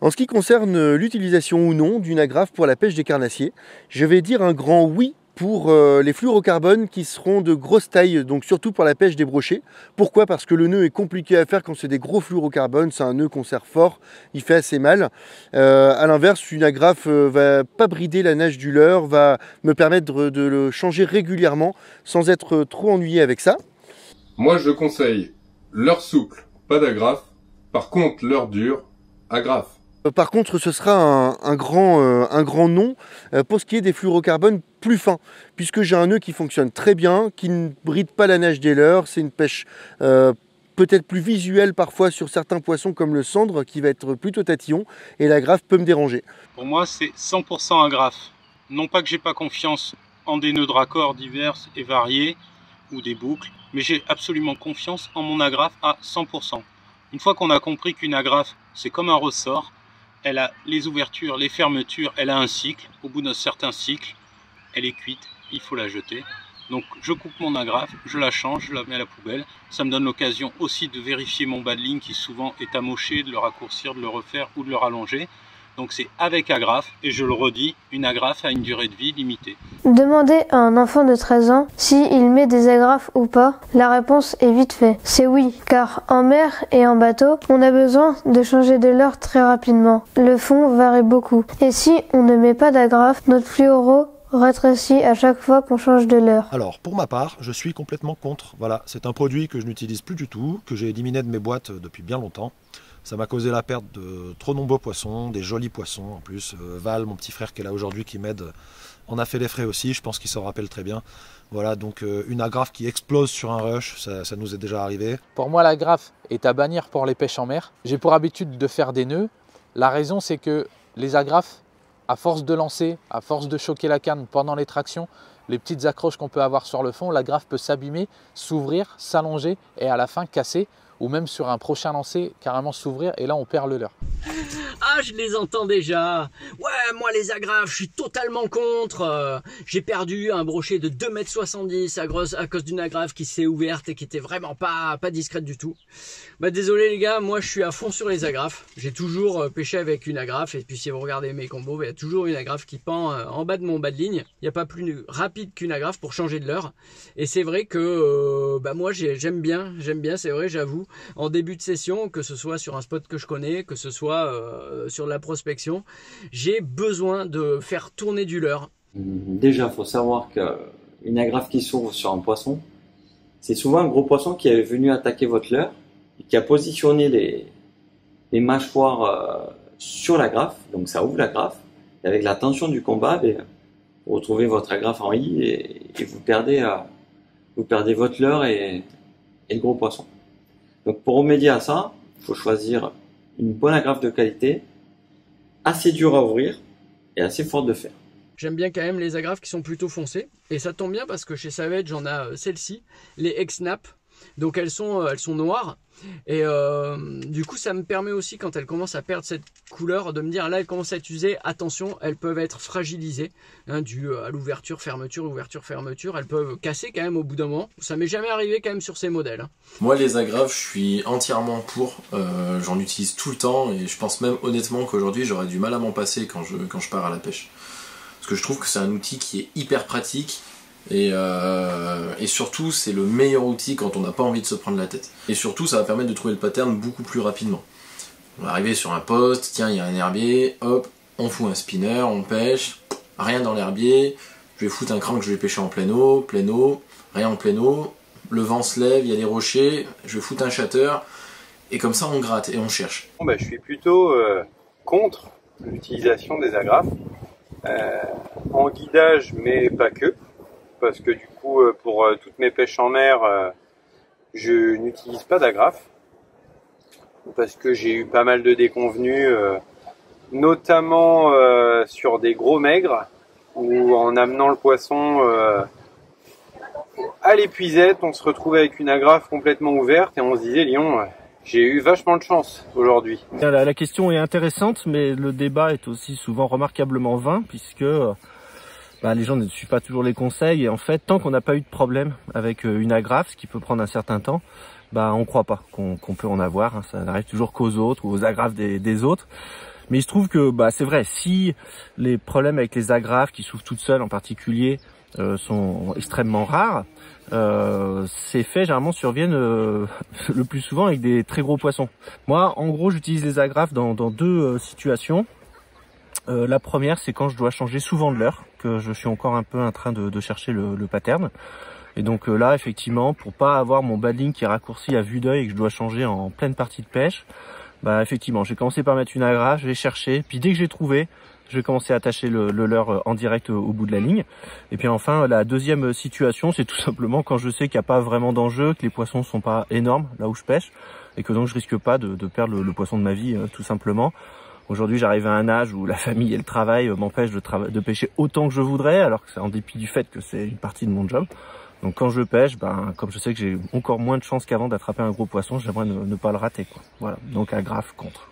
En ce qui concerne l'utilisation ou non d'une agrafe pour la pêche des carnassiers, je vais dire un grand oui pour les fluorocarbones qui seront de grosse taille, donc surtout pour la pêche des brochets. Pourquoi? Parce que le nœud est compliqué à faire quand c'est des gros fluorocarbones, c'est un nœud qu'on serre fort, il fait assez mal. À l'inverse, une agrafe va pas brider la nage du leurre, va me permettre de le changer régulièrement sans être trop ennuyé avec ça. Moi je conseille leurre souple, pas d'agrafe. Par contre, leurre dur, agrafe. Par contre, ce sera un grand non pour ce qui est des fluorocarbones plus fins, puisque j'ai un nœud qui fonctionne très bien, qui ne bride pas la nage des leurres. C'est une pêche peut-être plus visuelle parfois sur certains poissons comme le sandre, qui va être plutôt tatillon, et l'agrafe peut me déranger. Pour moi, c'est 100% agrafe. Non pas que j'ai pas confiance en des nœuds de raccord divers et variés, ou des boucles, mais j'ai absolument confiance en mon agrafe à 100%. Une fois qu'on a compris qu'une agrafe, c'est comme un ressort, elle a les ouvertures, les fermetures, elle a un cycle. Au bout d'un certain cycle, elle est cuite, il faut la jeter. Donc je coupe mon agrafe, je la change, je la mets à la poubelle. Ça me donne l'occasion aussi de vérifier mon bas de ligne qui souvent est amoché, de le raccourcir, de le refaire ou de le rallonger. Donc c'est avec agrafe, et je le redis, une agrafe a une durée de vie limitée. Demandez à un enfant de 13 ans s'il met des agrafes ou pas. La réponse est vite faite. C'est oui, car en mer et en bateau, on a besoin de changer de leurre très rapidement. Le fond varie beaucoup. Et si on ne met pas d'agrafe, notre fluoro rétrécit à chaque fois qu'on change de leurre. Alors pour ma part, je suis complètement contre. Voilà, c'est un produit que je n'utilise plus du tout, que j'ai éliminé de mes boîtes depuis bien longtemps. Ça m'a causé la perte de trop nombreux poissons, des jolis poissons en plus. Val, mon petit frère qui est là aujourd'hui, qui m'aide, en a fait les frais aussi, je pense qu'il s'en rappelle très bien. Voilà, donc une agrafe qui explose sur un rush, ça nous est déjà arrivé. Pour moi, l'agrafe est à bannir pour les pêches en mer. J'ai pour habitude de faire des nœuds. La raison, c'est que les agrafes, à force de lancer, à force de choquer la canne pendant les tractions, les petites accroches qu'on peut avoir sur le fond, l'agrafe peut s'abîmer, s'ouvrir, s'allonger et à la fin casser. Ou même sur un prochain lancer, carrément s'ouvrir et là on perd le leurre. Ah, je les entends déjà. Ouais, moi les agrafes, je suis totalement contre. J'ai perdu un brochet de 2,70 m à cause d'une agrafe qui s'est ouverte et qui était vraiment pas discrète du tout. Bah désolé les gars, moi je suis à fond sur les agrafes. J'ai toujours pêché avec une agrafe, et puis si vous regardez mes combos, il y a toujours une agrafe qui pend en bas de mon bas de ligne. Il n'y a pas plus rapide qu'une agrafe pour changer de leurre. Et c'est vrai que moi j'aime bien, c'est vrai, j'avoue. En début de session, que ce soit sur un spot que je connais, que ce soit sur de la prospection, j'ai besoin de faire tourner du leurre. Déjà, il faut savoir qu'une agrafe qui s'ouvre sur un poisson, c'est souvent un gros poisson qui est venu attaquer votre leurre et qui a positionné les mâchoires sur l'agrafe, donc ça ouvre l'agrafe, et avec la tension du combat, vous retrouvez votre agrafe en I et vous perdez votre leurre et le gros poisson. Donc pour remédier à ça, il faut choisir une bonne agrafe de qualité, assez dure à ouvrir et assez forte de fer. J'aime bien quand même les agrafes qui sont plutôt foncées, et ça tombe bien parce que chez Savage j'en ai celle-ci, les X-Snap, donc elles sont noires, et du coup ça me permet aussi, quand elles commencent à perdre cette couleur, de me dire là elles commencent à être usées, attention, elles peuvent être fragilisées, dû à l'ouverture fermeture, elles peuvent casser quand même au bout d'un moment. Ça m'est jamais arrivé quand même sur ces modèles. Moi les agrafes, je suis entièrement pour, j'en utilise tout le temps, et je pense même honnêtement qu'aujourd'hui j'aurais du mal à m'en passer quand je pars à la pêche, parce que je trouve que c'est un outil qui est hyper pratique. Et surtout c'est le meilleur outil quand on n'a pas envie de se prendre la tête. Et surtout ça va permettre de trouver le pattern beaucoup plus rapidement. On va arriver sur un poste, tiens il y a un herbier, hop, on fout un spinner, on pêche, rien dans l'herbier, je vais foutre un crank, je vais pêcher en plein eau, rien en plein eau, le vent se lève, il y a des rochers, je vais foutre un shatter, et comme ça on gratte et on cherche. Bon, je suis plutôt contre l'utilisation des agrafes, en guidage mais pas que. Parce que du coup, pour toutes mes pêches en mer, je n'utilise pas d'agrafe. Parce que j'ai eu pas mal de déconvenues, notamment sur des gros maigres, où en amenant le poisson à l'épuisette, on se retrouvait avec une agrafe complètement ouverte et on se disait, Lyon, j'ai eu vachement de chance aujourd'hui. La question est intéressante, mais le débat est aussi souvent remarquablement vain, puisque les gens ne suivent pas toujours les conseils, et en fait, tant qu'on n'a pas eu de problème avec une agrafe, ce qui peut prendre un certain temps, on croit pas qu'on peut en avoir, ça n'arrive toujours qu'aux autres ou aux agrafes des autres. Mais il se trouve que c'est vrai, si les problèmes avec les agrafes qui s'ouvrent toutes seules en particulier sont extrêmement rares, ces faits généralement surviennent le plus souvent avec des très gros poissons. Moi en gros j'utilise les agrafes dans deux situations. La première c'est quand je dois changer souvent de leurre, que je suis encore un peu en train de chercher le pattern. Et donc là effectivement pour pas avoir mon baddling qui est raccourci à vue d'œil et que je dois changer en pleine partie de pêche, effectivement j'ai commencé par mettre une agrafe, je vais chercher, puis dès que j'ai trouvé, je vais commencer à attacher le leurre en direct au bout de la ligne. Et puis enfin, la deuxième situation, c'est tout simplement quand je sais qu'il n'y a pas vraiment d'enjeu, que les poissons sont pas énormes là où je pêche, et que donc je risque pas de perdre le poisson de ma vie, tout simplement. Aujourd'hui, j'arrive à un âge où la famille et le travail m'empêchent de pêcher autant que je voudrais, alors que c'est en dépit du fait que c'est une partie de mon job. Donc quand je pêche, comme je sais que j'ai encore moins de chances qu'avant d'attraper un gros poisson, j'aimerais ne pas le rater, quoi. Voilà, donc agrafe contre.